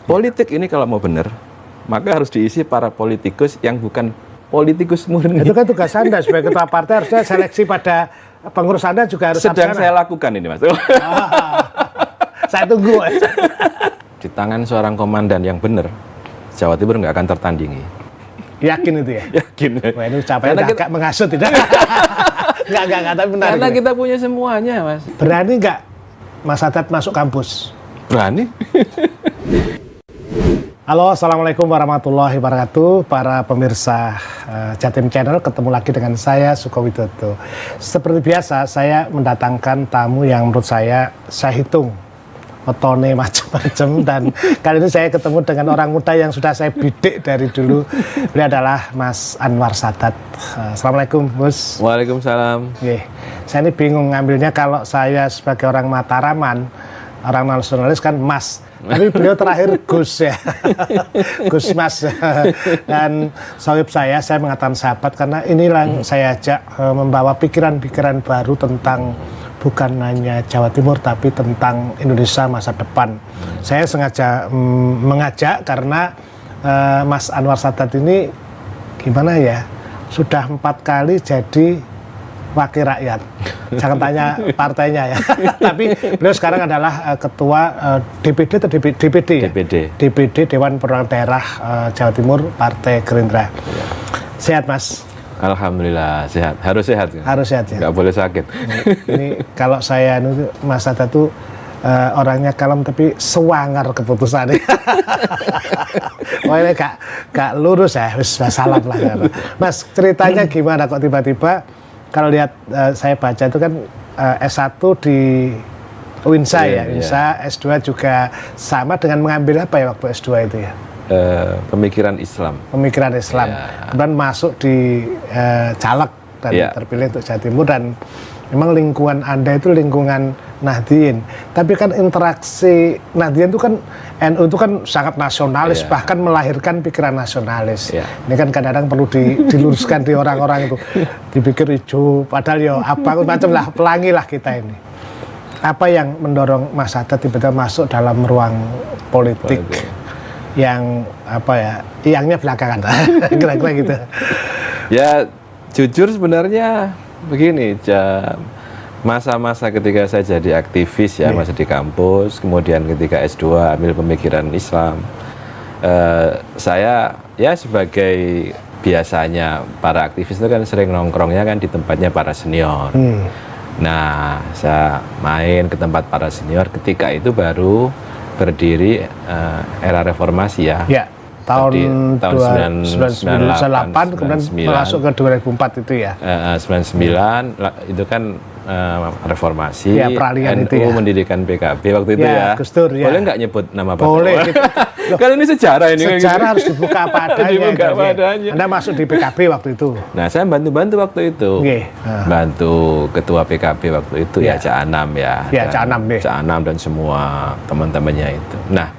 Politik ini kalau mau benar, maka harus diisi para politikus yang bukan politikus murni. Itu kan tugas Anda sebagai ketua partai, harusnya seleksi pada pengurus Anda juga harus sedang saya lakukan ini, Mas. Saya tunggu. Di tangan seorang komandan yang benar, Jawa Timur nggak akan tertandingi. Yakin itu ya? Yakin. Wah, ini ucapannya agak menghasut tidak? Enggak, tapi benar. Karena gitu. kita punya semuanya, Mas. Berani nggak Mas Haddad masuk kampus? Berani. Halo, Assalamualaikum warahmatullahi wabarakatuh. Para pemirsa Jatim Channel, ketemu lagi dengan saya, Suko Widodo. Seperti biasa, saya mendatangkan tamu yang menurut saya hitung otone macam-macam. Dan kali ini saya ketemu dengan orang muda yang sudah saya bidik dari dulu. Beliau adalah Mas Anwar Sadat. Assalamualaikum, Bos. Waalaikumsalam. Saya ini bingung ngambilnya kalau saya sebagai orang Mataraman, orang nasionalis kan Mas. Tapi beliau terakhir Gus ya. Gus Mas. Dan sahib saya mengatakan sahabat karena inilah saya ajak membawa pikiran-pikiran baru tentang bukan hanya Jawa Timur tapi tentang Indonesia masa depan. Saya sengaja mengajak karena Mas Anwar Sadat ini gimana ya, sudah 4 kali jadi wakil rakyat. Jangan tanya partainya ya. Tapi beliau sekarang adalah ketua DPD atau DPD ya? DPD Dewan Perwakilan Daerah Jawa Timur Partai Gerindra. Sehat, Mas? Alhamdulillah sehat. Harus sehat. Harus sehat ya. Nggak boleh sakit. Ini kalau saya Mas Haddad tuh orangnya kalem tapi sewangar keputusannya. Pokoknya gak lurus ya, salah lah. Mas, ceritanya gimana kok tiba-tiba kalau lihat saya baca itu kan S1 di UINSA ya, UINSA, S2 juga sama dengan mengambil apa ya waktu S2 itu ya? Pemikiran Islam. Pemikiran Islam. Kemudian masuk di caleg dan terpilih untuk Jawa Timur, dan memang lingkungan Anda itu lingkungan Nahdien. Tapi kan interaksi Nahdien itu kan, NU itu kan sangat nasionalis, bahkan melahirkan pikiran nasionalis. Ini kan kadang-kadang perlu diluruskan di orang-orang itu. Dipikir hijau, padahal ya apa macam lah, pelangi lah kita ini. Apa yang mendorong Mas Haddad tiba-tiba masuk dalam ruang politik? Yang apa ya, yangnya belakangan kira-kira gitu. Ya jujur sebenarnya begini, masa-masa ketika saya jadi aktivis ya, masih di kampus, kemudian ketika S2 ambil pemikiran Islam, saya ya sebagai biasanya para aktivis itu kan sering nongkrongnya kan di tempatnya para senior. Nah, saya main ke tempat para senior, ketika itu baru berdiri era reformasi ya. Tahun 1998 kemudian masuk ke 2004 itu ya. 99 itu kan reformasi. Ya, peralihan NU itu ya. Mendirikan PKB waktu itu ya. Gus Dur, ya. Boleh nggak nyebut nama Pak? Boleh. Kan ini sejarah ini. Sejarah harus dibuka apa adanya. Dibuka apa adanya. Anda masuk di PKB waktu itu. Nah, saya bantu-bantu waktu itu. Bantu ketua PKB waktu itu ya, Cak Anam ya. Ya, Cak Anam deh. Cak Anam dan semua teman-temannya itu. Nah,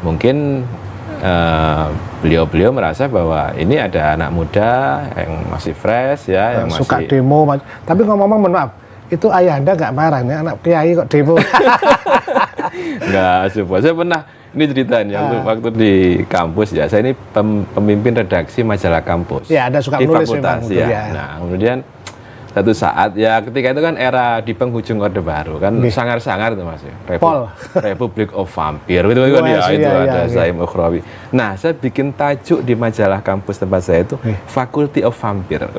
mungkin beliau-beliau merasa bahwa ini ada anak muda yang masih fresh ya, yang suka masih demo. Tapi ngomong-ngomong, mohon maaf, itu ayah Anda nggak marah nih, anak kiai kok demo? Nggak, saya pernah, ini ceritanya waktu di kampus ya, saya ini pemimpin redaksi majalah kampus. Ya, Anda suka di nulis fakultas memang, ya. Nah, kemudian satu saat ya, ketika itu kan era di penghujung Orde Baru kan, sangar-sangar itu Mas ya, Republic of Vampire gitu kan ya, itu ada Zaim Ukhrawi. Nah, saya bikin tajuk di majalah kampus tempat saya itu Faculty of Vampire.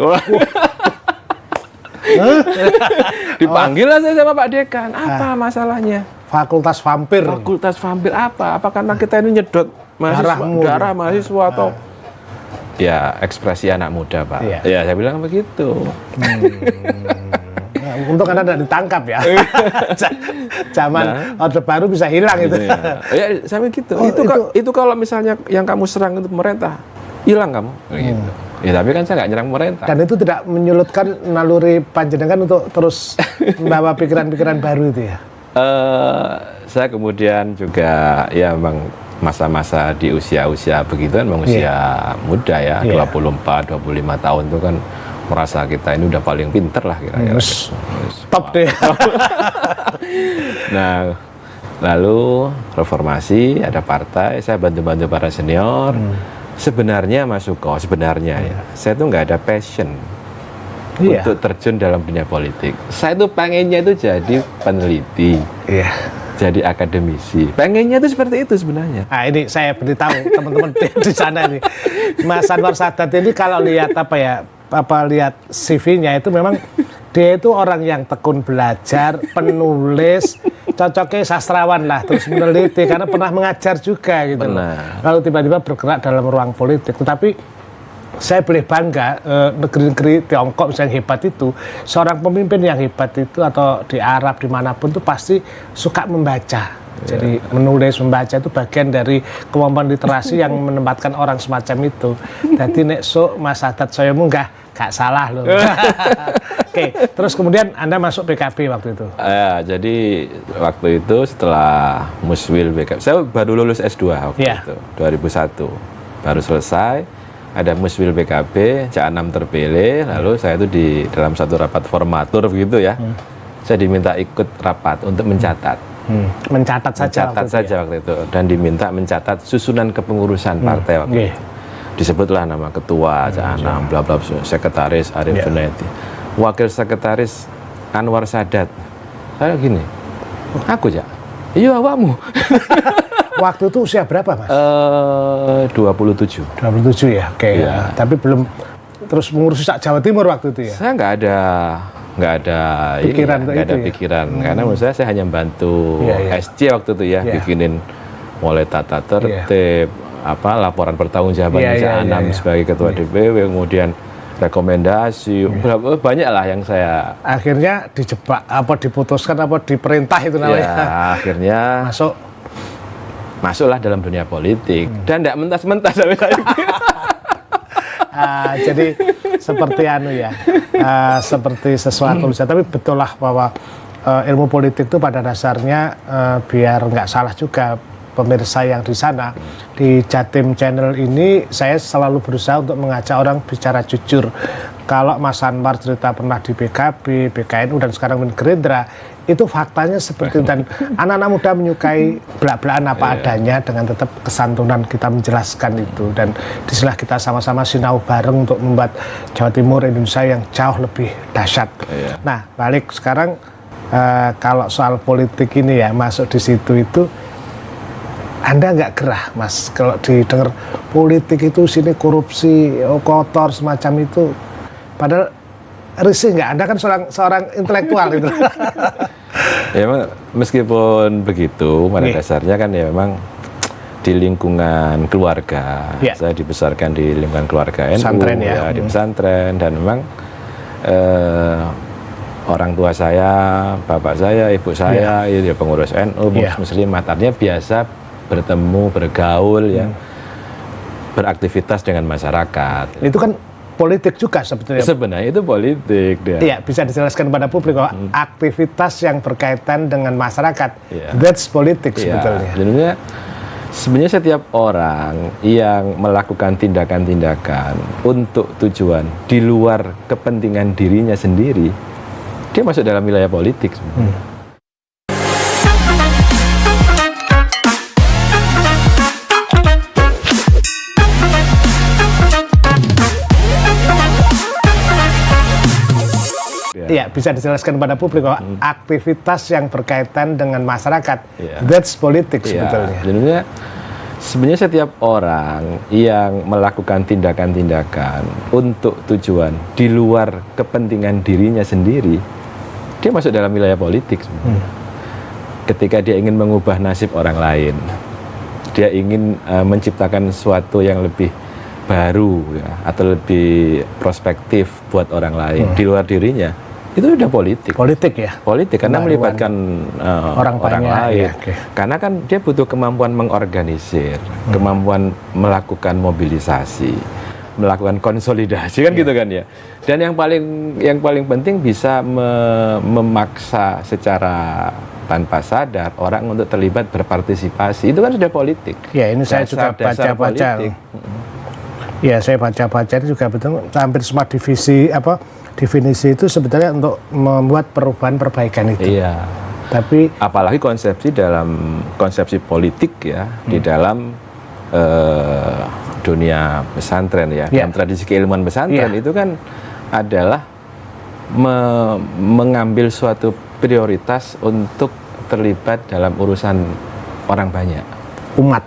Dipanggil lah saya sama Pak Dekan, apa masalahnya? Fakultas Vampir. Fakultas Vampir apa? Apa karena kita ini nyedot darah mahasiswa atau ya ekspresi anak muda, Pak? Ya, saya bilang begitu. Nah, untuk Anda tidak ditangkap ya. Zaman Orde Baru bisa hilang itu. Ya, saya begitu. Itu kalau misalnya yang kamu serang itu pemerintah, hilang kamu. Gitu. Ya, tapi kan saya nggak nyerang pemerintah. Dan itu tidak menyulitkan naluri panjenengan untuk terus membawa pikiran-pikiran baru itu ya? Saya kemudian juga ya memang masa-masa di usia-usia begitu kan, usia muda ya, 24, 25 tahun itu kan merasa kita ini udah paling pinter lah kira-kira. Top deh. Nah, Lalu reformasi, ada partai, saya bantu-bantu para senior. Sebenarnya Mas Suko, sebenarnya ya, saya tuh nggak ada passion untuk terjun dalam dunia politik. Saya tuh pengennya itu jadi peneliti, jadi akademisi. Pengennya itu seperti itu sebenarnya. Nah ini saya beritahu teman-teman di sana ini, Mas Anwar Sadat ini kalau lihat lihat CV-nya itu memang dia itu orang yang tekun belajar, penulis, cocoknya sastrawan lah, terus meneliti karena pernah mengajar juga gitu. Lalu tiba-tiba bergerak dalam ruang politik. Tetapi saya boleh bangga negeri-negeri Tiongkok misalnya hebat itu, seorang pemimpin yang hebat itu atau di Arab dimanapun tuh pasti suka membaca. Jadi menulis, membaca itu bagian dari kemampuan literasi yang menempatkan orang semacam itu. Jadi nek Mas Sadat saya munggah, gak salah loh. Oke, terus kemudian Anda masuk PKB waktu itu? Ya, jadi waktu itu setelah Muswil PKB, saya baru lulus S2 waktu itu, 2001. Baru selesai, ada Muswil PKB, Cak Anam terpilih, lalu saya itu di dalam satu rapat formatur begitu ya, saya diminta ikut rapat untuk mencatat. Mencatat saja waktu itu, dan diminta mencatat susunan kepengurusan partai waktu itu. Disebutlah nama ketua Cak Anam, bla bla, sekretaris Arif Junaidi, wakil sekretaris Anwar Sadat. Saya gini, aku Cak, iya awakmu. Waktu itu usia berapa Mas? 27 ya, oke. Tapi belum terus mengurusi Jawa Timur waktu itu ya? Saya nggak ada pikiran karena menurut saya hanya bantu SC waktu itu ya, bikinin mulai tata tertib, laporan pertanggungjawaban Cak Anam sebagai ketua DPW, kemudian rekomendasi, banyak lah yang saya akhirnya dijebak, diputuskan, diperintah itu namanya. Akhirnya masuklah dalam dunia politik dan tidak mentas-mentas sampai saat ini. Jadi seperti seperti sesuatu tapi betul lah bahwa ilmu politik itu pada dasarnya biar nggak salah juga pemirsa yang di sana, di Jatim Channel ini saya selalu berusaha untuk mengajak orang bicara jujur. Kalau Mas Anwar cerita pernah di PKB, BKNU dan sekarang di Gerindra, itu faktanya seperti itu, dan anak-anak muda menyukai belak-belakan apa adanya dengan tetap kesantunan kita menjelaskan itu, dan disinilah kita sama-sama sinau bareng untuk membuat Jawa Timur Indonesia yang jauh lebih dahsyat. Nah, balik sekarang kalau soal politik ini ya, masuk di situ itu Anda nggak gerah Mas kalau didengar politik itu sini korupsi, kotor semacam itu, padahal risih nggak? Anda kan seorang intelektual gitu. Ya memang meskipun begitu, pada dasarnya kan ya memang di lingkungan keluarga. Saya dibesarkan di lingkungan keluarga NU, pesantren di pesantren, dan memang orang tua saya, bapak saya, ibu saya, ya pengurus NU, muslimat, artinya biasa bertemu, bergaul, beraktivitas dengan masyarakat. Itu kan politik juga sebetulnya. Sebenarnya itu politik. Iya, bisa dijelaskan pada publik bahwa aktivitas yang berkaitan dengan masyarakat, that's politik sebetulnya. Sebenarnya setiap orang yang melakukan tindakan-tindakan untuk tujuan di luar kepentingan dirinya sendiri, dia masuk dalam wilayah politik sebenarnya. Iya, bisa dijelaskan pada publik bahwa aktivitas yang berkaitan dengan masyarakat, that's politik sebetulnya. Sebenarnya setiap orang yang melakukan tindakan-tindakan untuk tujuan di luar kepentingan dirinya sendiri, dia masuk dalam wilayah politik sebenarnya. Ketika dia ingin mengubah nasib orang lain, dia ingin menciptakan sesuatu yang lebih baru atau lebih prospektif buat orang lain di luar dirinya, itu udah politik karena melibatkan orang lain. Karena kan dia butuh kemampuan mengorganisir, kemampuan melakukan mobilisasi, melakukan konsolidasi kan gitu kan ya. Dan yang paling penting bisa memaksa secara tanpa sadar orang untuk terlibat berpartisipasi, itu kan sudah politik. Ya, ini saya juga baca-baca. Ya, saya baca-baca itu juga betul, hampir semua definisi itu sebetulnya untuk membuat perubahan perbaikan itu. Iya. Tapi apalagi konsepsi politik ya di dalam dunia pesantren ya, dalam tradisi keilmuan pesantren itu kan adalah mengambil suatu prioritas untuk terlibat dalam urusan orang banyak, umat.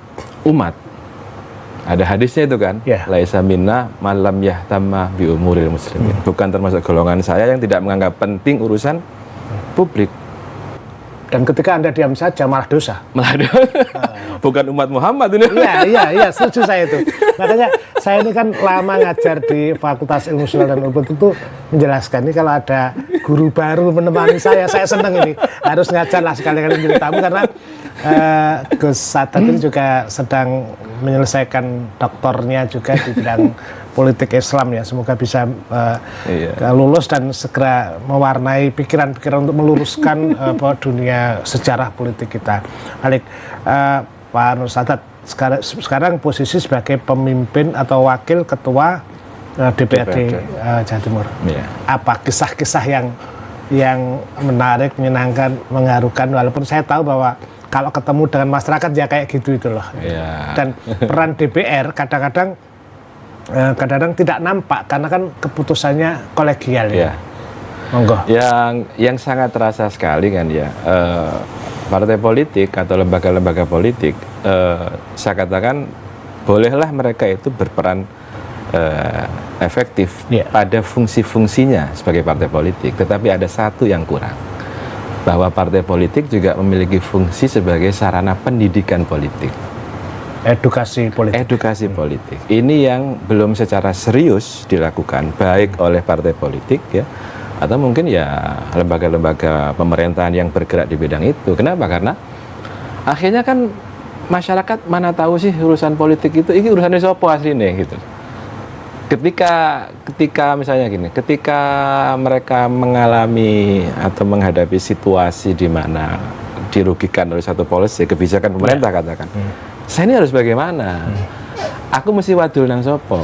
Ada hadisnya itu kan, laisa minna malam yahtamma bi umuril muslimin. Bukan termasuk golongan saya yang tidak menganggap penting urusan publik. Dan ketika Anda diam saja malah dosa. Bukan umat Muhammad ini. Iya, setuju saya itu. Makanya saya ini kan lama ngajar di Fakultas Ilmu Sosial dan Hukum itu menjelaskan ini kalau ada guru baru menemani saya senang ini. Harus ngajar lah sekali-kali menjadi tamu karena Gus Sadat ini juga sedang menyelesaikan doktornya juga di bidang politik Islam ya. Semoga bisa lulus dan segera mewarnai pikiran-pikiran untuk meluruskan dunia sejarah politik kita. Alik, Pak Nur Sadat sekarang posisi sebagai pemimpin atau wakil ketua DPRD Jawa Timur. Apa kisah-kisah yang menarik, menyenangkan, mengharukan, walaupun saya tahu bahwa kalau ketemu dengan masyarakat ya kayak gitu itu loh. Dan peran DPR kadang-kadang tidak nampak karena kan keputusannya kolegial ya. Monggo. Yang sangat terasa sekali kan ya, partai politik atau lembaga-lembaga politik, saya katakan bolehlah mereka itu berperan efektif pada fungsi-fungsinya sebagai partai politik, tetapi ada satu yang kurang, bahwa partai politik juga memiliki fungsi sebagai sarana pendidikan politik. Edukasi politik. Ini yang belum secara serius dilakukan baik oleh partai politik ya, atau mungkin ya lembaga-lembaga pemerintahan yang bergerak di bidang itu. Kenapa? Karena akhirnya kan masyarakat mana tahu sih urusan politik itu, ini urusannya sopo aslinya gitu. Ketika misalnya gini, ketika mereka mengalami atau menghadapi situasi di mana dirugikan oleh satu policy, kebijakan pemerintah katakan, saya ini harus bagaimana? Aku mesti wadul nang sopo.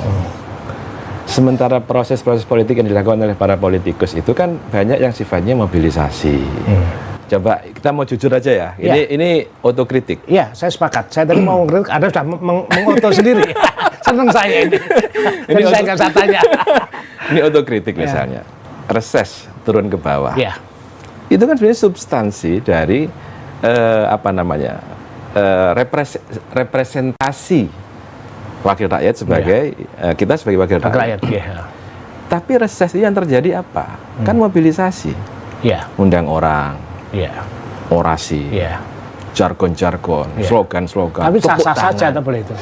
Sementara proses-proses politik yang dilakukan oleh para politikus itu kan banyak yang sifatnya mobilisasi. Coba kita mau jujur aja ya. Ini otokritik. Iya, saya sepakat. Saya tadi mau ngeritik, Anda sudah mengoto sendiri. Senang saya ini. Jadi saya nggak usah tanya. Ini otokritik misalnya. Reses turun ke bawah. Itu kan sebenarnya substansi dari representasi wakil rakyat sebagai kita sebagai wakil rakyat. Tapi reses ini yang terjadi apa? Kan mobilisasi. Undang orang. Orasi. Jargon-jargon, slogan-slogan. Tapi sah-sah saja tak boleh itu.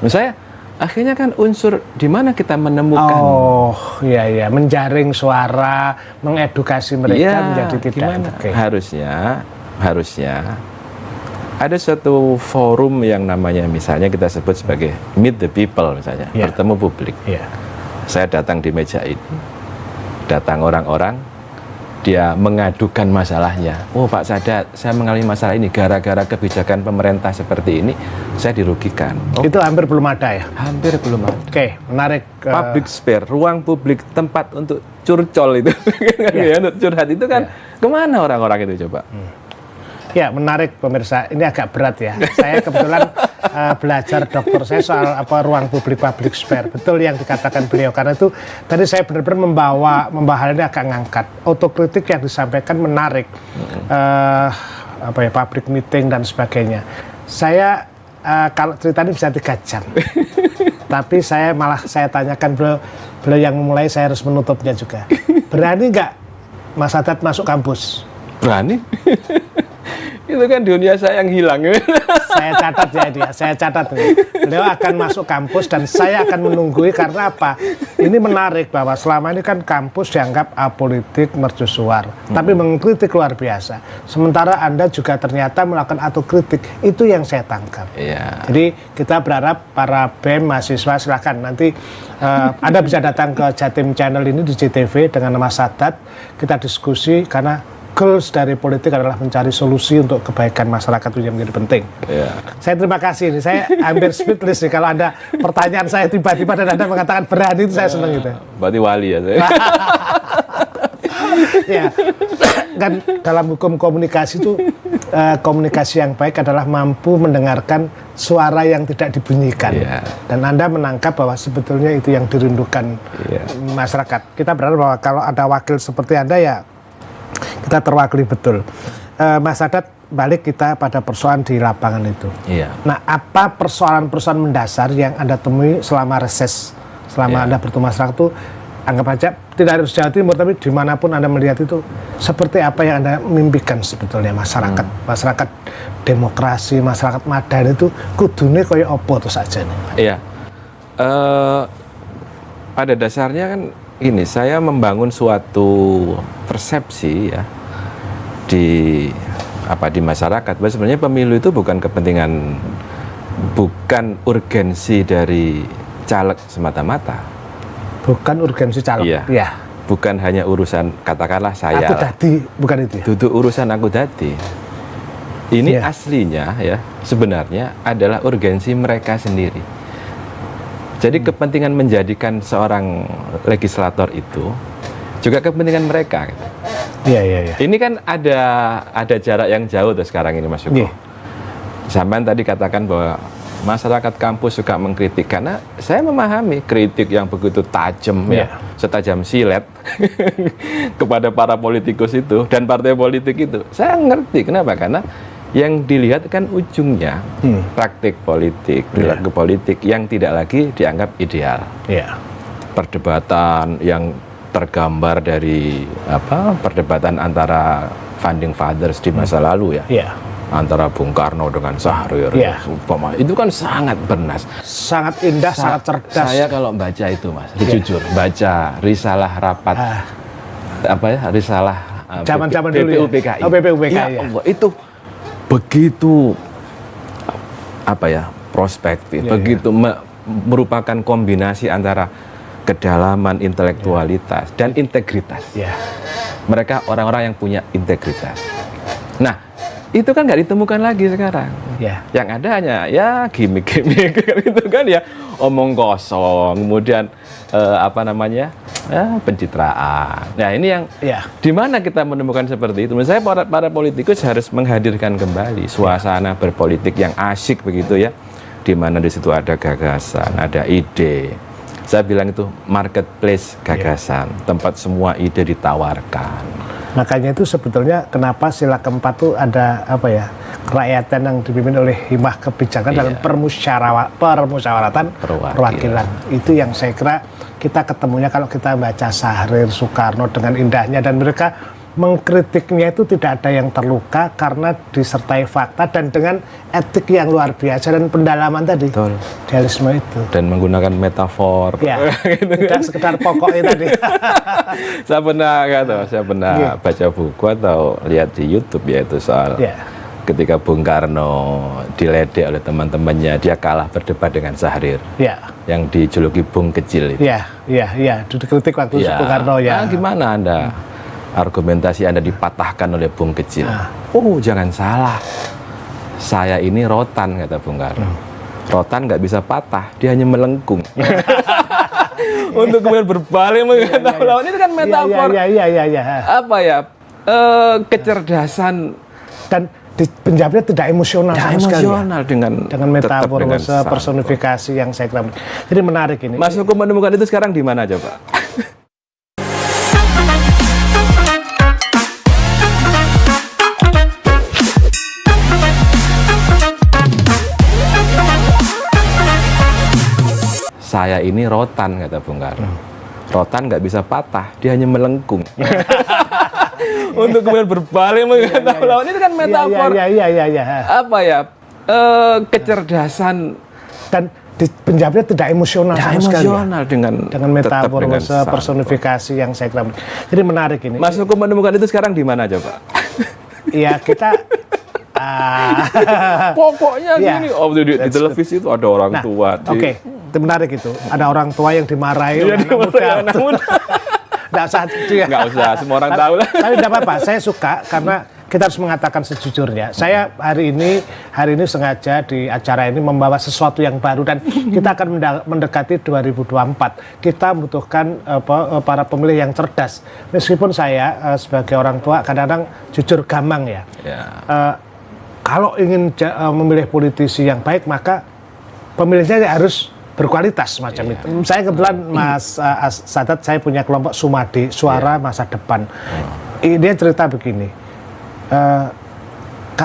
Misalnya akhirnya kan unsur di mana kita menemukan menjaring suara, mengedukasi mereka menjadi tidak. Harusnya ada suatu forum yang namanya misalnya kita sebut sebagai meet the people misalnya, bertemu publik. Saya datang di meja ini, datang orang-orang, dia mengadukan masalahnya. Oh Pak Sadat, saya mengalami masalah ini gara-gara kebijakan pemerintah seperti ini, saya dirugikan. Itu hampir belum ada ya? Hampir belum ada. Oke, menarik. Public spare, ruang publik, tempat untuk curcol itu, untuk curhat itu kan kemana orang-orang itu coba? Ya, menarik pemirsa. Ini agak berat ya. Saya kebetulan belajar dokter saya soal ruang publik public spare. Betul yang dikatakan beliau, karena itu tadi saya benar-benar membawa hal ini agak ngangkat. Otokritik yang disampaikan menarik. Public meeting dan sebagainya. Saya kalau cerita ini bisa 3 jam. Tapi saya tanyakan beliau yang memulai, saya harus menutupnya juga. Berani nggak Mas Sadat masuk kampus? Berani. Itu kan dunia saya yang hilang. Saya catat ya dia, saya catat nih. Beliau akan masuk kampus dan saya akan menunggui karena apa? Ini menarik bahwa selama ini kan kampus dianggap apolitik, mercusuar, tapi mengkritik luar biasa. Sementara Anda juga ternyata melakukan autokritik, itu yang saya tangkap. Jadi kita berharap para BEM mahasiswa silakan nanti Anda bisa datang ke Jatim Channel ini di JTV dengan Mas Sadat, kita diskusi karena goals dari politik adalah mencari solusi untuk kebaikan masyarakat itu yang menjadi penting. Saya terima kasih nih, saya hampir speechless nih kalau ada pertanyaan saya tiba-tiba dan Anda mengatakan berani, itu saya senang gitu. Berarti wali ya saya. Ya, kan dalam hukum komunikasi itu komunikasi yang baik adalah mampu mendengarkan suara yang tidak dibunyikan. Dan Anda menangkap bahwa sebetulnya itu yang dirindukan masyarakat. Kita berharap bahwa kalau ada wakil seperti Anda ya kita terwakili betul. Mas Adat, balik kita pada persoalan di lapangan itu. Nah, apa persoalan-persoalan mendasar yang Anda temui selama reses, selama Anda bertemu masyarakat itu, anggap aja tidak harus Jawa Timur, tapi dimanapun Anda melihat itu, seperti apa yang Anda mimpikan sebetulnya masyarakat, masyarakat demokrasi, masyarakat Madani itu kudune kaya apa itu saja nih? Iya, pada dasarnya kan ini, saya membangun suatu persepsi ya di masyarakat bahwa sebenarnya pemilu itu bukan kepentingan, bukan urgensi dari caleg semata-mata. Bukan urgensi caleg. Iya. Bukan hanya urusan katakanlah saya. Aku dadi, bukan itu ya. Duduk urusan aku dadi. Ini aslinya ya sebenarnya adalah urgensi mereka sendiri. Jadi kepentingan menjadikan seorang legislator itu juga kepentingan mereka. Gitu. Iya. Ini kan ada jarak yang jauh tuh sekarang ini Mas Yoko. Sampean tadi katakan bahwa masyarakat kampus suka mengkritik, karena saya memahami kritik yang begitu tajam ya, setajam silet kepada para politikus itu dan partai politik itu. Saya ngerti kenapa, karena yang dilihat kan ujungnya praktik politik, perilaku politik yang tidak lagi dianggap ideal. Perdebatan yang tergambar dari perdebatan antara founding fathers di masa lalu ya. Antara Bung Karno dengan Syahrir, itu kan sangat bernas, sangat indah, sangat cerdas. Saya kalau baca itu Mas, jujur, baca risalah rapat risalah zaman-zaman dulu PPUPKI. PPUPKI. Itu begitu prospektif, begitu merupakan kombinasi antara kedalaman intelektualitas dan integritas. Mereka orang-orang yang punya integritas. Nah, itu kan nggak ditemukan lagi sekarang. Yang ada hanya gimmick-gimmick itu kan ya, omong kosong, kemudian pencitraan. Nah, ini yang di mana kita menemukan seperti itu. Menurut saya para politikus harus menghadirkan kembali suasana berpolitik yang asyik begitu ya, di mana di situ ada gagasan, ada ide. Saya bilang itu marketplace gagasan, tempat semua ide ditawarkan. Makanya itu sebetulnya kenapa sila keempat tuh ada kerakyatan yang dipimpin oleh himah kebijakan dalam permusyawaratan perwakilan. Itu yang saya kira kita ketemunya kalau kita baca Syahrir, Soekarno dengan indahnya, dan mereka mengkritiknya itu tidak ada yang terluka karena disertai fakta dan dengan etik yang luar biasa dan pendalaman tadi. Idealisme itu. Dan menggunakan metafor. Gitu tidak sekedar pokoknya tadi. Saya pernah baca buku atau lihat di YouTube yaitu soal ketika Bung Karno diledek oleh teman-temannya, dia kalah berdebat dengan Syahrir. Yang dijuluki Bung Kecil itu. Dikritik waktu Bung Karno gimana Anda? Argumentasi Anda dipatahkan oleh Bung Kecil. Jangan salah, saya ini rotan, kata Bung Karno. Rotan nggak bisa patah, dia hanya melengkung. Untuk kemudian berbalik mengatakan lawan, itu kan metafor. Kecerdasan dan penjawabnya tidak emosional sama sekali. Dengan metafor, personifikasi yang saya kira. Jadi menarik ini. Mas Hukum menemukan itu sekarang di mana coba? Saya ini rotan, kata Bung Karno. Rotan nggak bisa patah, dia hanya melengkung. Untuk kemudian berbalik mengatakan lawan, itu kan metafor. Kecerdasan dan penjawabnya tidak emosional sama sekali. Dengan metafor, personifikasi yang saya kira. Jadi menarik ini. Mas Hukum menemukan itu sekarang di mana coba? Kita pokoknya gini, di televisi itu ada orang tua. Itu menarik itu. Ada orang tua yang dimarahi oleh anak muda. Nggak usah, semua orang tahu lah. Tapi tidak apa-apa, saya suka karena kita harus mengatakan sejujurnya. Saya hari ini sengaja di acara ini membawa sesuatu yang baru dan kita akan mendekati 2024. Kita membutuhkan para pemilih yang cerdas. Meskipun saya sebagai orang tua kadang-kadang jujur gamang ya. Kalau ingin memilih politisi yang baik maka pemilihnya harus berkualitas macam itu. Saya kebetulan Mas Sadat, saya punya kelompok Sumadi, Suara Masa Depan. Dia cerita begini,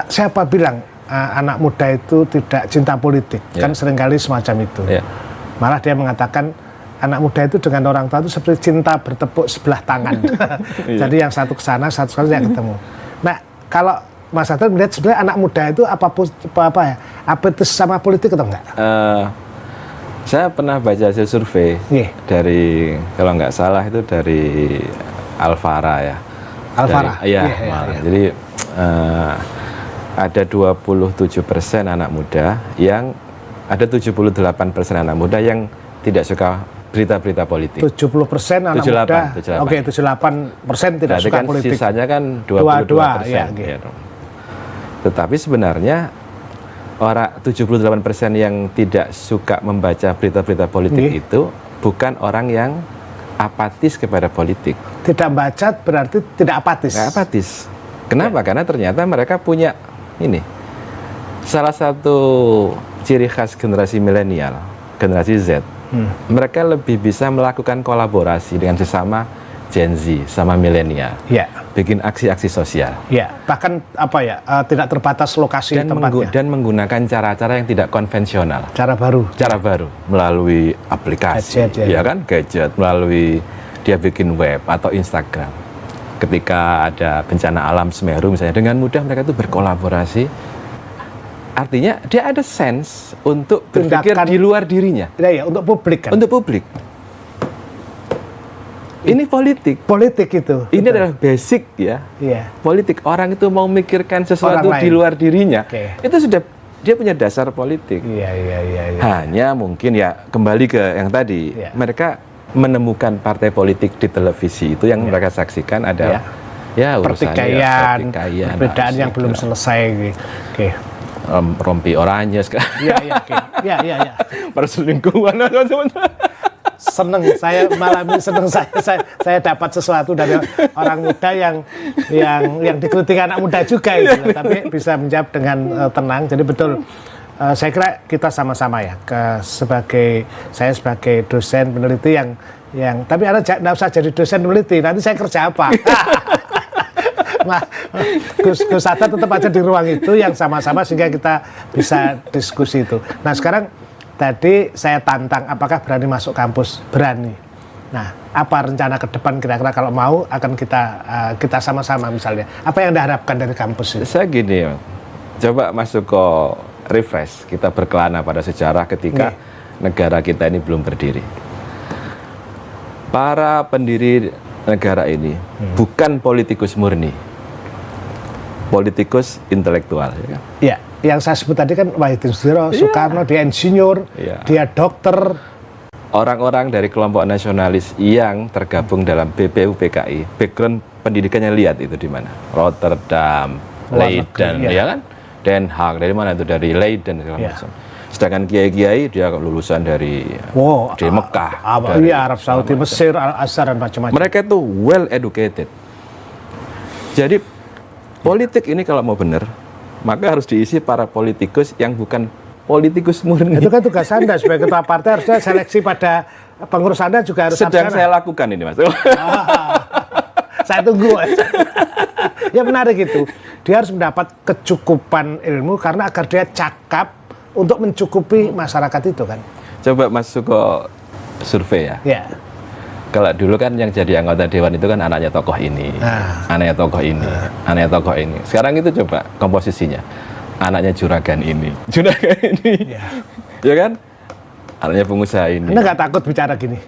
siapa bilang anak muda itu tidak cinta politik? Kan seringkali semacam itu. Malah dia mengatakan anak muda itu dengan orang tua itu seperti cinta bertepuk sebelah tangan. Jadi yang satu ke sana, satu ke sana yang ketemu. Nah, kalau Mas Sadat melihat sebenarnya anak muda itu apatis sama politik atau enggak? Saya pernah baca hasil survei dari, kalau nggak salah itu dari Alfara ya. Alfara? Iya. Jadi ada 27% anak muda yang, ada 78% anak muda yang tidak suka berita-berita politik. 70% anak 78, muda? 78. Oke, 78% tidak suka kan politik. Sisanya kan 22%. Ya. Tetapi sebenarnya orang 78% yang tidak suka membaca berita-berita politik itu bukan orang yang apatis kepada politik. Tidak baca berarti tidak apatis. Nggak apatis. Kenapa? Karena ternyata mereka punya ini. Salah satu ciri khas generasi milenial, generasi Z. Mereka lebih bisa melakukan kolaborasi dengan sesama Gen Z sama milenial. Bikin aksi-aksi sosial. Bahkan tidak terbatas lokasi tempatnya. Dan menggunakan cara-cara yang tidak konvensional. Cara baru Melalui aplikasi, gadget, melalui dia bikin web atau Instagram. Ketika ada bencana alam Semeru misalnya, dengan mudah mereka itu berkolaborasi. Artinya dia ada sense untuk berpikir di luar dirinya. Untuk publik kan. Untuk publik. Ini politik. Politik itu. Ini adalah basic ya. Politik. Orang itu mau memikirkan sesuatu di luar dirinya. Itu sudah dia punya dasar politik. Hanya mungkin ya kembali ke yang tadi. Mereka menemukan partai politik di televisi itu yang mereka saksikan adalah pertikaian, perbedaan yang belum selesai. Rompi oranye sekarang. Perselingkuhan seneng saya saya dapat sesuatu dari orang muda yang dikritik anak muda juga gitu. Tapi bisa menjawab dengan tenang. Jadi betul, saya kira kita sama-sama ya saya sebagai dosen peneliti yang tapi Anda nggak usah jadi dosen peneliti, nanti saya kerja apa? Gus Sadat tetap aja di ruang itu yang sama-sama sehingga kita bisa diskusi itu. Nah sekarang tadi saya tantang, apakah berani masuk kampus? Berani. Nah, apa rencana ke depan kira-kira kalau mau akan kita sama-sama misalnya? Apa yang Anda harapkan dari kampus itu? Saya gini, coba masuk ke refresh. Kita berkelana pada sejarah ketika negara kita ini belum berdiri. Para pendiri negara ini bukan politikus murni, politikus intelektual. Yang saya sebut tadi kan Wahidin Sudirono, Soekarno, dia insinyur, dia dokter. Orang-orang dari kelompok nasionalis yang tergabung dalam BPUPKI, background pendidikannya lihat itu di mana? Rotterdam, Leiden, ya kan? Den Haag, dari mana itu? Dari Leiden segala macam. Sedangkan kiai-kiai dia lulusan dari Mekah, dari Arab Saudi, Mesir, Al-Azhar dan macam-macam. Mereka itu well educated. Jadi politik ini kalau mau benar, maka harus diisi para politikus yang bukan politikus murni. Itu kan tugas Anda sebagai ketua partai, harusnya seleksi pada pengurus Anda juga harus. Sedang saya lakukan ini, Mas. Saya tunggu. Ya menarik itu. Dia harus mendapat kecukupan ilmu karena agar dia cakap untuk mencukupi masyarakat itu kan. Coba masuk ke survei ya. Kalau dulu kan yang jadi anggota dewan itu kan anaknya tokoh ini, anaknya tokoh ini, anaknya tokoh ini. Sekarang itu coba komposisinya, anaknya juragan ini, ya kan? Anaknya pengusaha ini. Anda nggak takut bicara gini?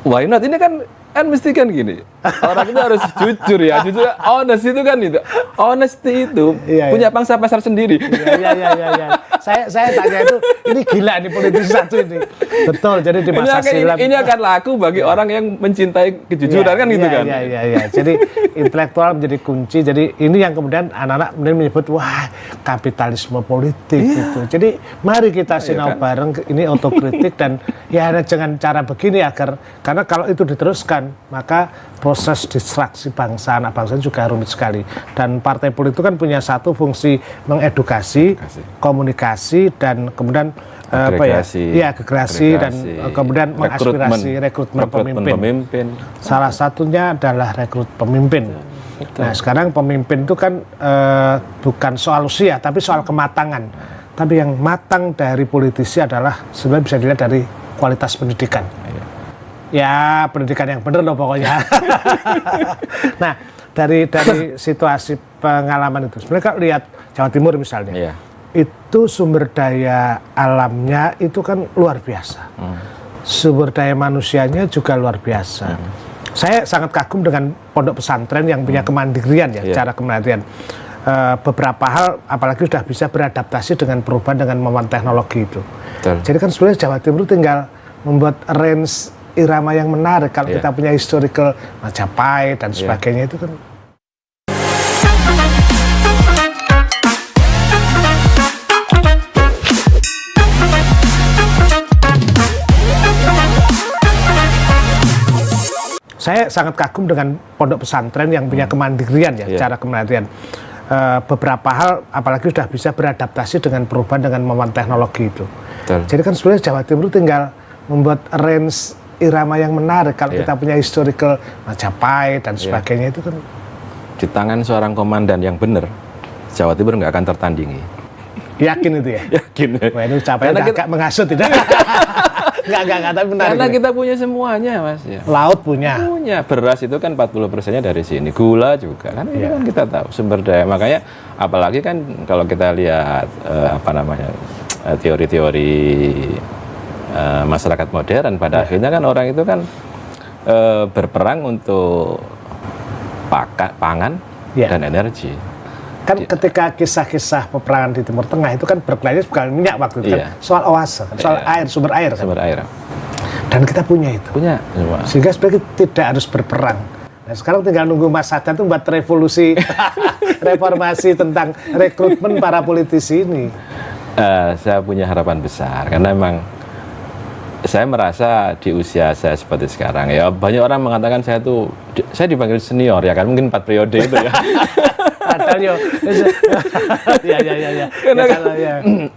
Why not? Ini kan kan mesti kan gini, orang itu harus jujur ya, jujur, honest itu kan itu, honesty itu punya pangsa pasar sendiri. Iya. Saya tanya itu, ini gila nih politisi satu ini. Betul, jadi di masa silam. Ini akan laku bagi orang yang mencintai kejujuran kan gitu kan. Iya. Jadi intelektual menjadi kunci. Jadi ini yang kemudian anak-anak kemudian menyebut wah kapitalisme politik gitu. Jadi mari kita sinau bareng ini otokritik dan ya jangan cara begini karena kalau itu diteruskan maka proses distraksi bangsa, anak bangsa juga rumit sekali. Dan partai politik kan punya satu fungsi mengedukasi, komunikasi dan kemudian agregasi dan kemudian mengaspirasi rekrutmen pemimpin. Salah satunya adalah rekrut pemimpin. Nah sekarang pemimpin itu kan bukan soal usia tapi soal kematangan. Tapi yang matang dari politisi adalah sebenarnya bisa dilihat dari kualitas pendidikan. Ya pendidikan yang benar loh pokoknya. Nah dari situasi pengalaman itu sebenarnya kalau lihat Jawa Timur misalnya, itu sumber daya alamnya itu kan luar biasa, sumber daya manusianya juga luar biasa. Saya sangat kagum dengan pondok pesantren yang punya kemandirian cara kemandirian. Beberapa hal apalagi sudah bisa beradaptasi dengan perubahan dengan kemampuan teknologi itu. Jadi kan sebenarnya Jawa Timur tinggal membuat range irama yang menarik kalau kita punya historical Majapahit dan sebagainya itu kan. Saya sangat kagum dengan pondok pesantren yang punya kemandirian cara kemandirian. Beberapa hal apalagi sudah bisa beradaptasi dengan perubahan dengan kemampuan teknologi itu. Jadi kan sebenarnya Jawa Timur tinggal membuat range irama yang menarik kalau kita punya historical Majapahit dan sebagainya itu kan. Di tangan seorang komandan yang benar, Jawa Timur nggak akan tertandingi. Yakin itu ya? Yakin. Wah ini ucapannya agak menghasut tidak? Enggak, tapi menarik. Karena kita punya semuanya, Mas. Ya. Laut punya. Beras itu kan 40%-nya dari sini. Gula juga kan, itu kan kita tahu sumber daya. Makanya apalagi kan kalau kita lihat teori-teori masyarakat modern pada akhirnya kan orang itu kan berperang untuk pangan dan energi. Kan ketika kisah-kisah peperangan di Timur Tengah itu kan berkelahi bukan minyak waktu itu kan soal oase, soal air, sumber air kan. Sumber air. Dan kita punya itu. Punya. Sehingga sebenarnya tidak harus berperang. Nah, sekarang tinggal nunggu Mas Sadat itu buat revolusi reformasi tentang rekrutmen para politisi ini. Saya punya harapan besar karena memang saya merasa di usia saya seperti sekarang ya banyak orang mengatakan saya dipanggil senior ya kan mungkin 4 periode itu ya. Padahal ya.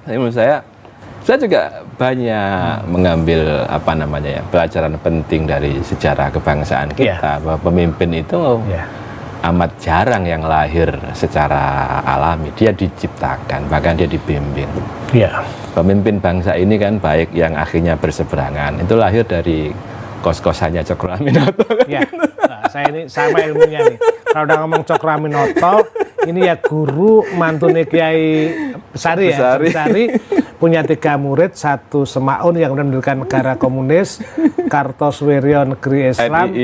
Menurut saya juga banyak mengambil pelajaran penting dari sejarah kebangsaan kita bahwa pemimpin itu amat jarang yang lahir secara alami, dia diciptakan bahkan dia dibimbing. Pemimpin bangsa ini kan baik yang akhirnya berseberangan itu lahir dari kos-kosannya Cokroaminoto. Nah, saya ini sama ilmunya nih. Kalau udah ngomong Cokroaminoto, ini ya guru mantune Kiai Besari. Punya 3 murid, 1 Semaun yang kemudian mendirikan negara komunis, Kartosuwiryo negeri Islam,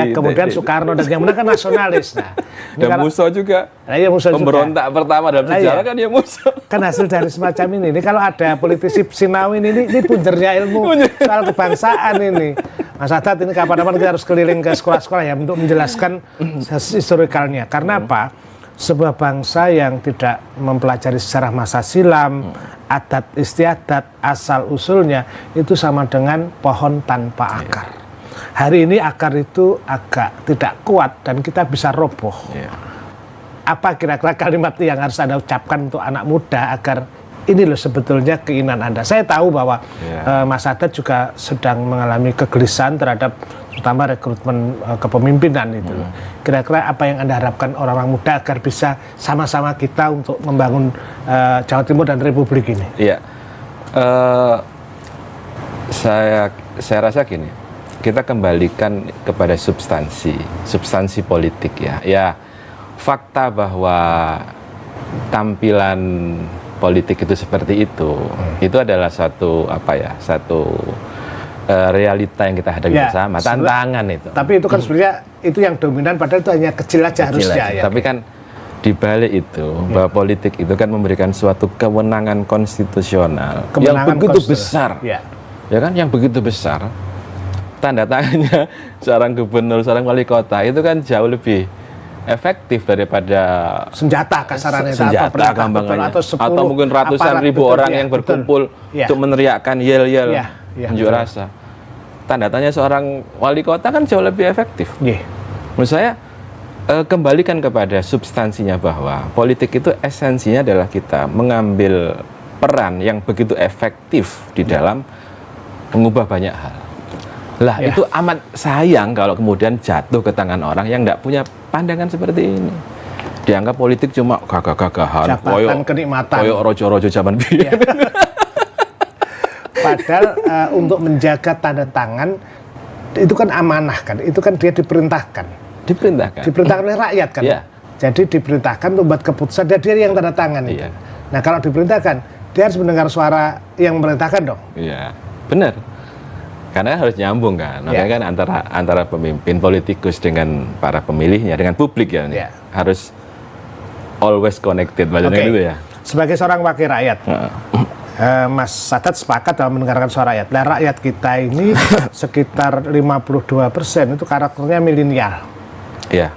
kemudian Soekarno dan yang mana kan nasionalis. Nah, dan Musso juga. Pemberontak pertama dalam sejarah kan ya Musso. Kan hasil dari semacam ini. Ini kalau ada politisi sinawin ini punjernya ilmu soal kebangsaan ini. Mas Sadat ini kapan-kapan kita harus keliling ke sekolah-sekolah ya untuk menjelaskan historikalnya. Karena apa? Sebuah bangsa yang tidak mempelajari sejarah masa silam, adat istiadat, asal usulnya itu sama dengan pohon tanpa akar. Hari ini akar itu agak tidak kuat dan kita bisa roboh. Apa kira-kira kalimat yang harus Anda ucapkan untuk anak muda agar ini loh sebetulnya keinginan Anda. Saya tahu bahwa Mas Sadat juga sedang mengalami kegelisahan terhadap terutama rekrutmen kepemimpinan itu. Kira-kira apa yang Anda harapkan orang-orang muda agar bisa sama-sama kita untuk membangun Jawa Timur dan Republik ini? Iya, saya rasa gini, kita kembalikan kepada substansi politik ya. Ya, fakta bahwa tampilan politik itu seperti itu adalah satu realita yang kita hadapi bersama, tantangan itu. Tapi itu kan sebenarnya itu yang dominan, padahal itu hanya kecil aja harusnya. Ya. Tapi kan di balik itu, bahwa politik itu kan memberikan suatu kewenangan konstitusional yang begitu besar. Ya kan, yang begitu besar. Tanda tangannya seorang gubernur, seorang wali kota itu kan jauh lebih efektif daripada senjata kasarannya, senjata gampangannya, atau mungkin ratusan ribu orang yang berkumpul untuk meneriakkan yel-yel unjuk rasa. Tanda tanya seorang wali kota kan jauh lebih efektif. Menurut saya kembalikan kepada substansinya, bahwa politik itu esensinya adalah kita mengambil peran yang begitu efektif di dalam mengubah banyak hal. Lah itu amat sayang kalau kemudian jatuh ke tangan orang yang tidak punya pandangan seperti ini. Dianggap politik cuma gagah-gagahan, jabatan, kenikmatan, koyok rojo-rojo zaman biyen. Padahal untuk menjaga tanda tangan itu kan amanah kan, itu kan dia diperintahkan oleh rakyat kan. Jadi diperintahkan untuk buat keputusan, dan dia yang tanda tangan itu. Nah kalau diperintahkan, dia harus mendengar suara yang memerintahkan dong. Iya, benar. Karena harus nyambung kan, makanya kan antara pemimpin politikus dengan para pemilihnya, dengan publik harus always connected, macamnya gitu ya. Sebagai seorang wakil rakyat, Mas Sadat sepakat dalam mendengarkan suara rakyat. Nah, rakyat kita ini sekitar 52% itu karakternya milenial. Iya.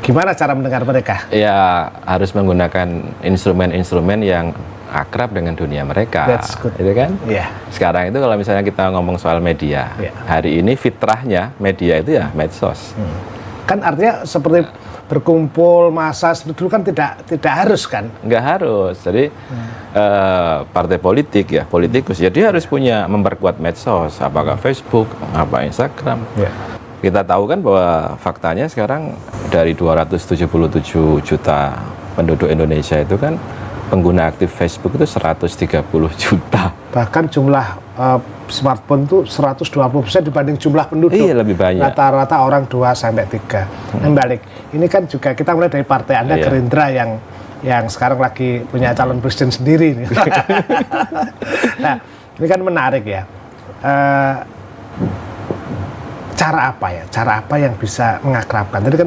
Gimana cara mendengar mereka? Ya harus menggunakan instrumen-instrumen yang akrab dengan dunia mereka. That's good. Itu kan? Sekarang itu kalau misalnya kita ngomong soal media, hari ini fitrahnya media itu ya medsos. Kan artinya seperti berkumpul massa seperti dulu kan tidak harus kan? Nggak harus. Jadi partai politik ya, politikus ya dia harus punya memperkuat medsos, apakah Facebook, apa Instagram. Kita tahu kan bahwa faktanya sekarang dari 277 juta penduduk Indonesia itu kan pengguna aktif Facebook itu 130 juta. Bahkan jumlah smartphone itu 120% dibanding jumlah penduduk. Iya, lebih banyak. Rata-rata orang 2-3. Balik. Ini kan juga kita mulai dari partai Anda, Gerindra, yang sekarang lagi punya calon presiden sendiri. Nah, ini kan menarik ya. Cara apa yang bisa mengakrabkan? Tadi kan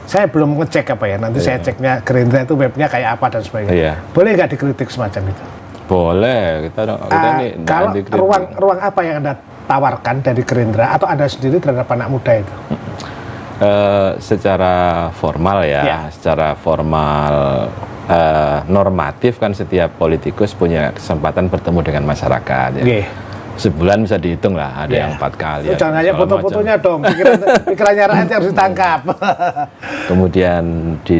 saya belum ngecek apa ya. Nanti saya ceknya Gerindra itu webnya kayak apa dan sebagainya. Boleh nggak dikritik semacam itu? Boleh. Kita nih. Kalau ruang apa yang Anda tawarkan dari Gerindra atau Anda sendiri terhadap anak muda itu? Secara formal secara formal normatif kan setiap politikus punya kesempatan bertemu dengan masyarakat. Sebulan bisa dihitung lah, ada yang 4 kali. Jangan hanya foto-fotonya dong, pikirannya rakyat harus ditangkap. Kemudian di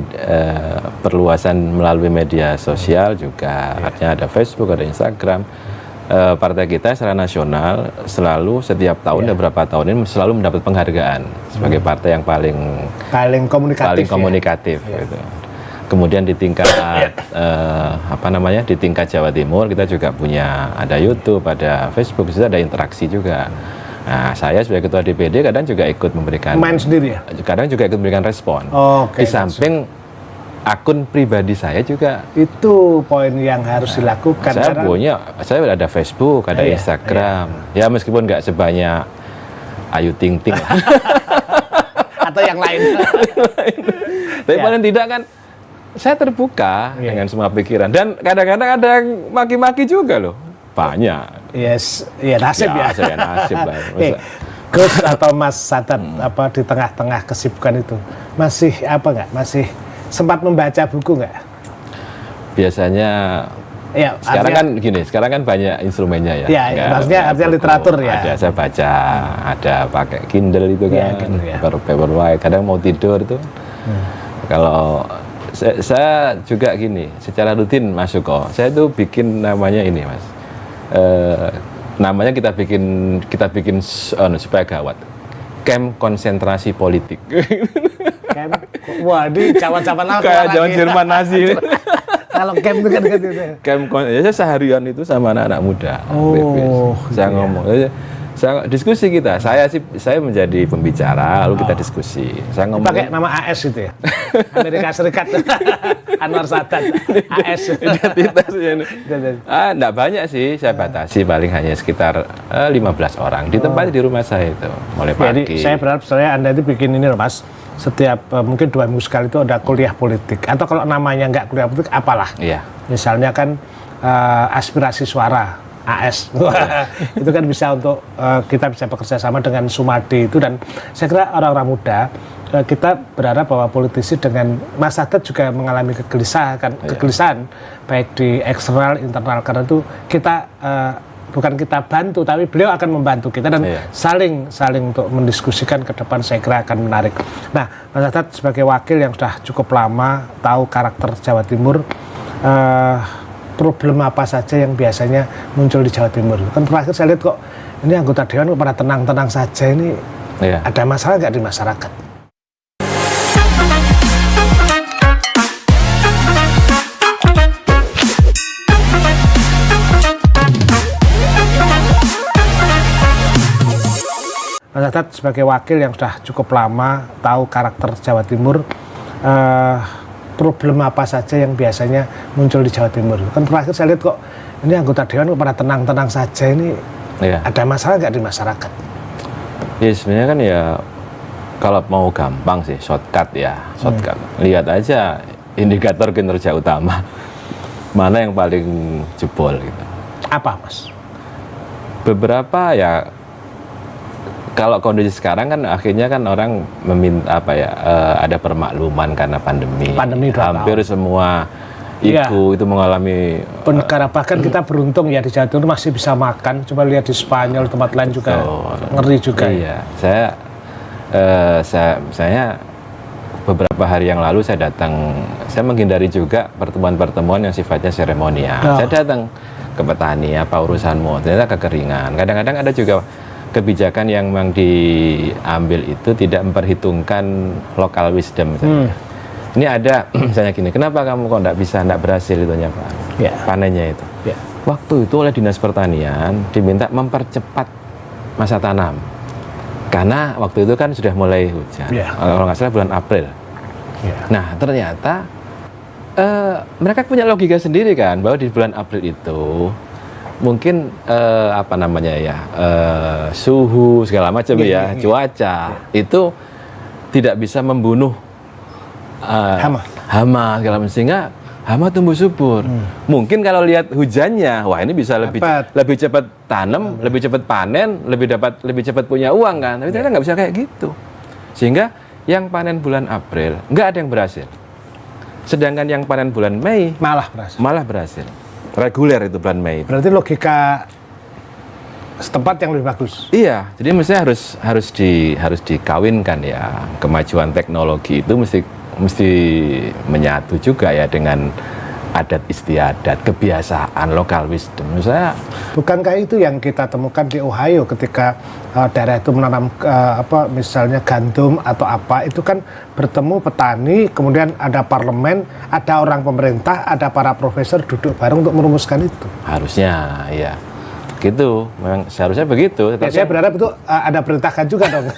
perluasan melalui media sosial juga, artinya ada Facebook, ada Instagram. Partai kita secara nasional selalu setiap tahun dan beberapa tahun ini selalu mendapat penghargaan sebagai partai yang paling komunikatif. Gitu. Kemudian di tingkat di tingkat Jawa Timur kita juga punya, ada YouTube, ada Facebook, bisa ada interaksi juga. Nah, saya sebagai ketua DPD kadang juga ikut memberikan, main sendiri ya? Kadang juga ikut memberikan respon. Di samping akun pribadi saya juga. Itu poin yang harus dilakukan. Saya ada Facebook, ada Instagram. Ya meskipun nggak sebanyak Ayu Ting Ting atau yang lain. Tapi paling tidak kan saya terbuka dengan semua pikiran, dan kadang-kadang ada yang maki-maki juga loh, banyak. Nasib ya. Saya nasib lah. Gus atau Mas Sadat di tengah-tengah kesibukan itu masih sempat membaca buku nggak? Biasanya. Sekarang kan banyak instrumennya ya. Artinya literatur ya. Ada saya baca, ada pakai Kindle itu kan, paperwhite. Kadang mau tidur itu. Kalau saya juga gini, secara rutin masuk saya tuh bikin namanya ini Mas, namanya kita bikin supaya gawat, camp konsentrasi politik. Wah, di cawan-cawan apa? Kayak zaman Jerman Nazi. Kalau camp itu kan gitu. Saya seharian itu sama anak-anak muda. Saya ngomong, Diskusi kita. Saya menjadi pembicara, lalu kita diskusi. Saya ngomong pakai nama AS itu ya. Amerika Serikat. Anwar Sadat. AS. Identitasnya. Enggak banyak sih, saya batasi paling hanya sekitar 15 orang di tempat di rumah saya itu mulai pagi. Jadi saya berharap Anda itu bikin ini loh Mas. Setiap mungkin 2 minggu sekali itu ada kuliah politik, atau kalau namanya nggak kuliah politik apalah. Iya. Misalnya kan aspirasi suara AS. Itu kan bisa untuk kita bisa bekerja sama dengan Sumadi itu, dan saya kira orang-orang muda kita berharap bahwa politisi dengan Mas Sadat juga mengalami kegelisahan baik di eksternal internal, karena itu kita bukan kita bantu tapi beliau akan membantu kita dan saling untuk mendiskusikan ke depan, saya kira akan menarik. Nah, Mas Sadat sebagai wakil yang sudah cukup lama tahu karakter Jawa Timur, problem apa saja yang biasanya muncul di Jawa Timur? Kan terakhir saya lihat kok ini anggota dewan kok pada tenang-tenang saja, ini ada masalah nggak di masyarakat? Mas Sadat sebagai wakil yang sudah cukup lama tahu karakter Jawa Timur, problem apa saja yang biasanya muncul di Jawa Timur? Kan terakhir saya lihat kok ini anggota dewan kok pada tenang-tenang saja, ini ada masalah nggak di masyarakat? Ya sebenarnya kan ya kalau mau gampang sih shortcut. Lihat aja indikator kinerja utama mana yang paling jebol gitu. Apa Mas? Beberapa ya. Kalau kondisi sekarang kan akhirnya kan orang meminta ada permakluman karena pandemi. Hampir semua itu mengalami negara, bahkan kita beruntung ya di Jawa Timur masih bisa makan. Coba lihat di Spanyol, tempat lain juga ngeri juga. Iya, saya beberapa hari yang lalu saya menghindari juga pertemuan-pertemuan yang sifatnya seremonial. Saya datang ke petani, apa urusanmu? Ternyata kekeringan. Kadang-kadang ada juga kebijakan yang memang diambil itu tidak memperhitungkan local wisdom. Ini ada misalnya gini, kenapa kamu kok nggak berhasil itunya Pak? Panennya itu. Waktu itu oleh Dinas Pertanian diminta mempercepat masa tanam. Karena waktu itu kan sudah mulai hujan. Kalau nggak salah bulan April. Nah, ternyata mereka punya logika sendiri kan bahwa di bulan April itu mungkin suhu segala macam cuaca itu tidak bisa membunuh hama segala macam, sehingga hama tumbuh subur. Mungkin kalau lihat hujannya, wah ini bisa lebih cepat tanam, lebih cepat panen, lebih cepat punya uang kan. Tapi ternyata nggak bisa kayak gitu. Sehingga yang panen bulan April nggak ada yang berhasil. Sedangkan yang panen bulan Mei malah berhasil. Reguler itu bulan Mei. Berarti logika setempat yang lebih bagus. Iya, jadi mestinya harus dikawinkan ya. Kemajuan teknologi itu mesti menyatu juga ya dengan adat istiadat, kebiasaan, lokal wisdom. Saya bukankah itu yang kita temukan di Ohio ketika daerah itu menanam misalnya gandum atau apa, itu kan bertemu petani, kemudian ada parlemen, ada orang pemerintah, ada para profesor duduk bareng untuk merumuskan itu. Harusnya ya gitu, memang seharusnya begitu. Saya berharap itu ada perintahkan juga dong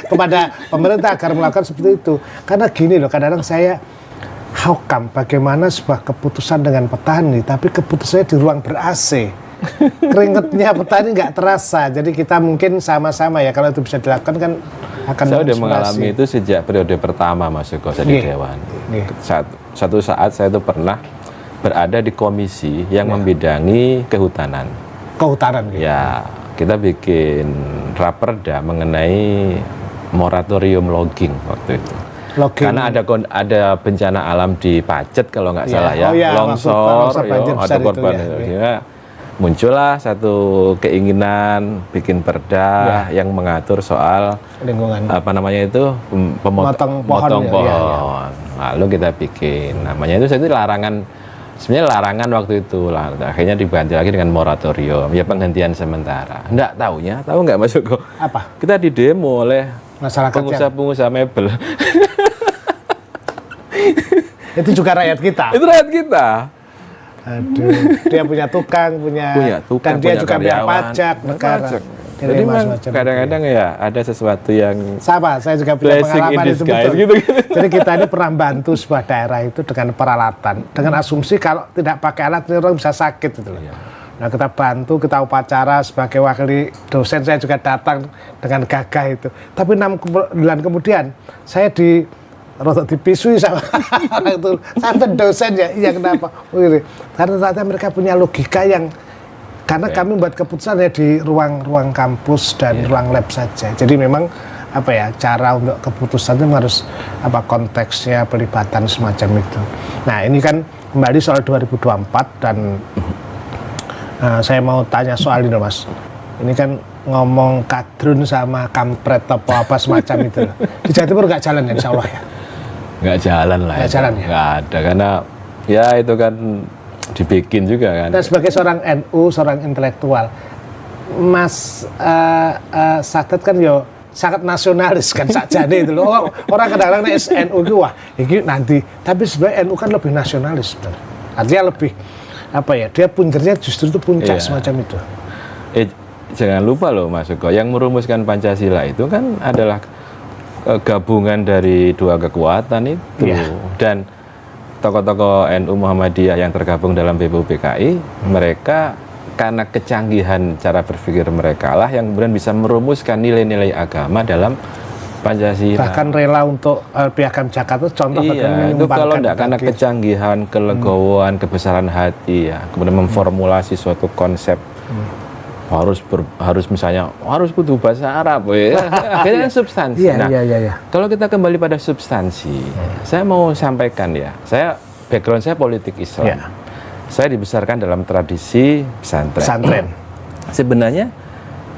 kepada pemerintah agar melakukan seperti itu. Karena gini loh, kadang-kadang saya bagaimana sebuah keputusan dengan petani, tapi keputusannya di ruang ber-AC. Keringetnya petani nggak terasa. Jadi kita mungkin sama-sama ya, kalau itu bisa dilakukan kan akan saya sudah mengalami itu sejak periode pertama Mas Joko saya di Dewan. Satu saat saya itu pernah berada di komisi yang membidangi kehutanan gitu. Ya, kita bikin raperda mengenai moratorium logging waktu itu. Karena ada bencana alam di Pacet kalau nggak salah longsor atau korban itu. Muncullah satu keinginan bikin perda yang mengatur soal lingkungan, pemotong pohon. Lalu kita bikin namanya itu sebenarnya larangan waktu itu lah. Akhirnya diganti lagi dengan moratorium, ya penghentian sementara. Tahu nggak Mas Joko? Apa? Kita didemo oleh masyarakat pengusaha mebel. Itu juga rakyat kita. Itu rakyat kita. Aduh, dia punya tukang, dan dia juga bayar pajak negara. Jadi memang kadang-kadang ya ada sesuatu yang sama, saya juga punya pengalaman itu betul. Gitu. Jadi kita ini pernah bantu sebuah daerah itu dengan peralatan, dengan asumsi kalau tidak pakai alat orang bisa sakit gitu loh. Nah kita bantu, kita upacara sebagai wakil dosen, saya juga datang dengan gagah itu. Tapi 6 bulan kemudian saya rotok dipisui sama itu sampai dosen ya, iya kenapa? Karena ternyata mereka punya logika yang karena kami buat keputusan ya di ruang kampus dan ruang lab saja. Jadi memang apa ya, cara untuk keputusan itu harus apa konteksnya, pelibatan semacam itu. Nah ini kan kembali soal 2024 dan saya mau tanya soal ini Mas. Ini kan ngomong kadrun sama kampret apa semacam itu. Di Jawa Timur nggak jalan ya insya Allah ya? Nggak jalan lah. Nggak jalan ya? Nggak ada, karena ya itu kan dibikin juga kan. Dan sebagai seorang NU, seorang intelektual, Mas Sadat kan yo sangat nasionalis kan sakjane itu loh. Orang kadang-kadang NU itu wah ini nanti, tapi sebenarnya NU kan lebih nasionalis sebenarnya. Artinya lebih apa ya, dia puncernya justru itu puncak semacam itu. Jangan lupa loh Mas Suko, yang merumuskan Pancasila itu kan adalah gabungan dari dua kekuatan itu. Dan tokoh-tokoh NU Muhammadiyah yang tergabung dalam BPUPKI, mereka karena kecanggihan cara berpikir mereka lah yang kemudian bisa merumuskan nilai-nilai agama dalam Pancasila. Bahkan rela untuk Piagam Jakarta contoh itu kalau tidak karena kecanggihan, kelegowoan, kebesaran hati ya, kemudian memformulasi suatu konsep harus misalnya harus butuh bahasa Arab ya. Akhirnya substansi. Kalau kita kembali pada substansi, saya mau sampaikan ya, background saya politik Islam. Saya dibesarkan dalam tradisi pesantren. Sebenarnya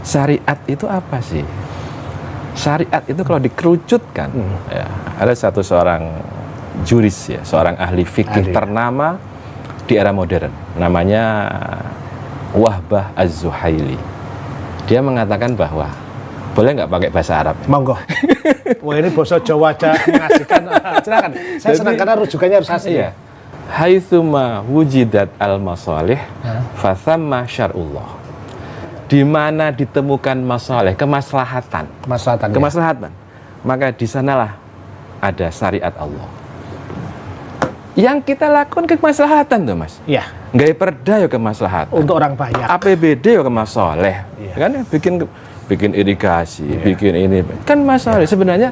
syariat itu apa sih? Syariat itu kalau dikerucutkan, ya, ada seorang juris ya, seorang ahli fikih ternama di era modern, namanya Wahbah Az-Zuhaili. Dia mengatakan bahwa boleh nggak pakai bahasa Arab? Monggo. Wah ini bahasa Jawa aja mengasihkan. Silakan. Saya senang karena rujukannya harus asli. Iya. Haitsuma wujidat al-masalih fathamma syar'ullah. Di mana ditemukan masalih, kemaslahatan, maka di sanalah ada syariat Allah. Yang kita lakukan kemaslahatan tuh Mas. Iya. Nggak perda ya kemaslahatan. Untuk orang banyak. APBD ya kemaslahatan. Kan bikin irigasi, bikin ini. Kan masalah sebenarnya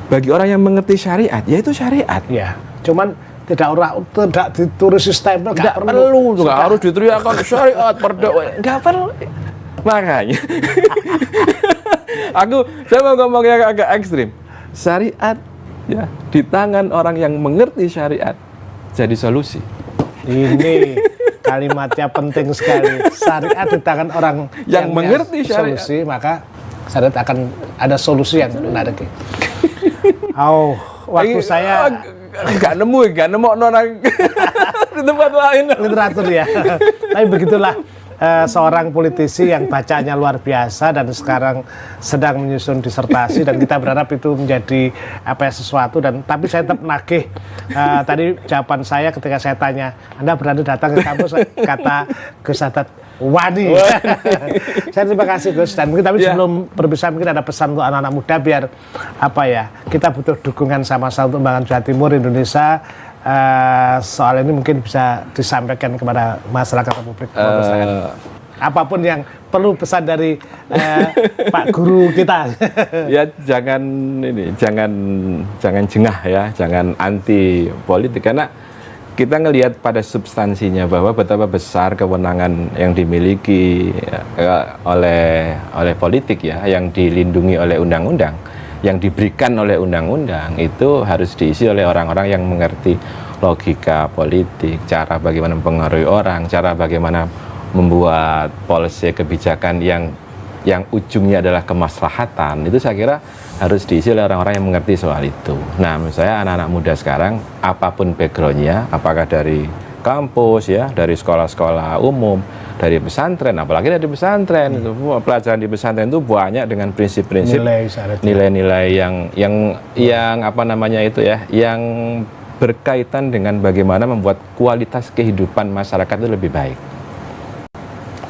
bagi orang yang mengerti syariat, ya itu syariat. Iya. Cuman tidak ditulis sistemnya, nggak perlu, nggak harus diteriakan syariat perda, nggak perlu. Makanya saya mau ngomong yang agak ekstrim. Syariat ya di tangan orang yang mengerti syariat jadi solusi. Ini kalimatnya penting sekali. Syariat di tangan orang yang mengerti syariat, solusi, maka syariat akan ada solusi yang menarik. Waktu saya nggak nemu orang di tempat lain literatur ya. Tapi begitulah seorang politisi yang bacanya luar biasa dan sekarang sedang menyusun disertasi dan kita berharap itu menjadi sesuatu tapi saya tetap nagih tadi jawaban saya ketika saya tanya Anda berani datang ke kampus kata Gus Sadat wani. Saya terima kasih Gus dan mungkin tapi sebelum berpisah mungkin ada pesan untuk anak-anak muda biar kita butuh dukungan sama-sama untuk membangun Jawa Timur Indonesia. Soal ini mungkin bisa disampaikan kepada masyarakat Republik apapun yang perlu pesan dari Pak Guru kita. Ya jangan jengah ya, jangan anti politik karena kita ngelihat pada substansinya bahwa betapa besar kewenangan yang dimiliki oleh politik ya, yang dilindungi oleh undang-undang, yang diberikan oleh undang-undang itu harus diisi oleh orang-orang yang mengerti logika politik, cara bagaimana mempengaruhi orang, cara bagaimana membuat policy kebijakan yang ujungnya adalah kemaslahatan. Itu saya kira harus diisi oleh orang-orang yang mengerti soal itu. Nah, menurut saya anak-anak muda sekarang apapun backgroundnya, apakah dari kampus ya, dari sekolah-sekolah umum, dari pesantren, apalagi dari pesantren, itu pelajaran di pesantren itu banyak dengan prinsip-prinsip nilai-nilai yang yang berkaitan dengan bagaimana membuat kualitas kehidupan masyarakat itu lebih baik.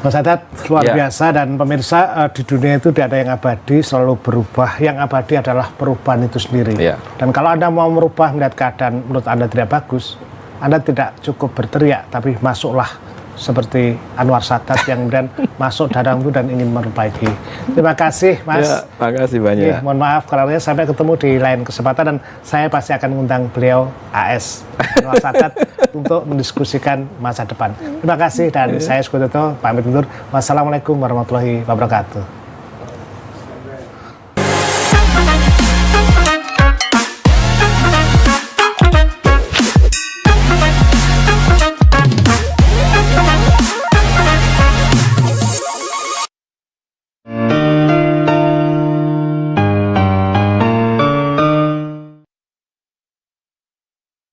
Mas Haddad, luar biasa, dan pemirsa, di dunia itu tidak ada yang abadi, selalu berubah. Yang abadi adalah perubahan itu sendiri. Dan kalau Anda mau merubah, melihat keadaan menurut Anda tidak bagus, Anda tidak cukup berteriak, tapi masuklah seperti Anwar Sadat yang kemudian masuk dalam itu dan ingin memperbaiki. Terima kasih, Mas. Terima kasih banyak. Mohon maaf karena sampai ketemu di lain kesempatan, dan saya pasti akan mengundang beliau AS Anwar Sadat untuk mendiskusikan masa depan. Terima kasih, dan saya Sukodoto pamit undur. Wassalamualaikum warahmatullahi wabarakatuh.